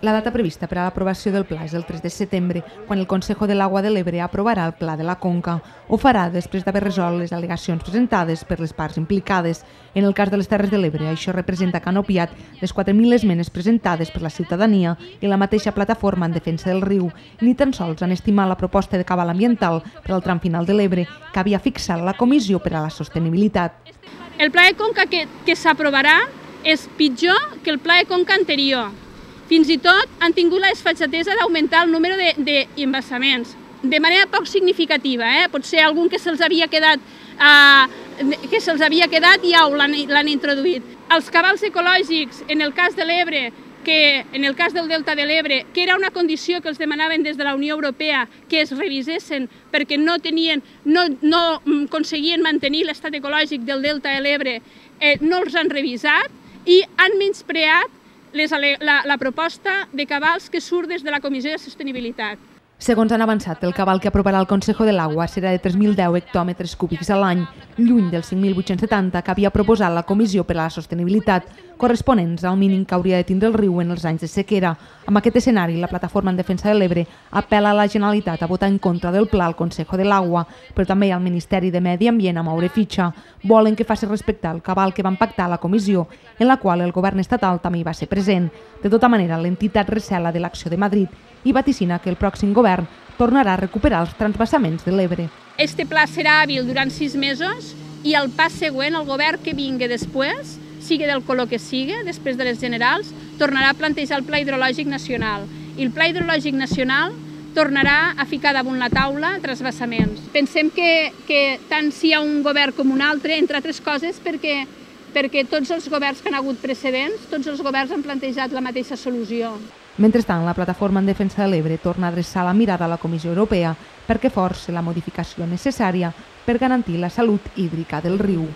La data prevista per a l'aprovació del pla és el 3 de setembre, quan el Consejo de l'Agua de l'Ebre aprovarà el pla de la conca. Ho farà després d'haver resolt les al·legacions presentades per les parts implicades. En el cas de les Terres de l'Ebre, això representa que han obviat les 4.000 esmenes presentades per la ciutadania i la mateixa plataforma en defensa del riu. Ni tan sols han estimat la proposta de cabal ambiental per al tram final de l'Ebre, que havia fixat la Comissió per a la Sostenibilitat. El pla de conca que s'aprovarà és pitjor que el pla de conca anterior. Fins i tot han tingut la desfachatesa d'augmentar el número d'embassaments, de manera poc significativa. Potser algun que se'ls havia quedat i ja l'han introduït. Els cabals ecològics, en el cas de l'Ebre, en el cas del Delta de l'Ebre, que era una condició que els demanaven des de la Unió Europea que es revisessin perquè no aconseguien mantenir l'estat ecològic del Delta de l'Ebre, no els han revisat i han menyspreat la proposta de cabals que surt des de la Comissió de Sostenibilitat. Segons han avançat, el cabal que aprovarà el Consejo de l'Agua serà de 3.010 hectòmetres cúbics a l'any, lluny dels 5.870 que havia proposat la Comissió per a la Sostenibilitat, corresponents al mínim que hauria de tindre el riu en els anys de sequera. Amb aquest escenari, la Plataforma en Defensa de l'Ebre apel·la a la Generalitat a votar en contra del pla al Consejo de l'Agua, però també al Ministeri de Medi Ambient a moure fitxa. Volen que faci respectar el cabal que van pactar a la comissió, en la qual el govern estatal també hi va ser present. De tota manera, l'entitat recela de l'acció de Madrid i vaticina que el pròxim govern tornarà a recuperar els transvasaments de l'Ebre. Este pla serà hàbil durant 6 mesos i el pas següent, el govern que vingui després, sigui del color que sigui, després de les generals, tornarà a plantejar el Pla Hidrològic Nacional. I el Pla Hidrològic Nacional tornarà a ficar damunt la taula transvasaments. Pensem que tant si hi ha un govern com un altre, entre altres coses, perquè tots els governs que han hagut precedents, tots els governs han plantejat la mateixa solució. Mentrestant, la Plataforma en Defensa de l'Ebre torna a adreçar la mirada a la Comissió Europea perquè forci la modificació necessària per garantir la salut hídrica del riu.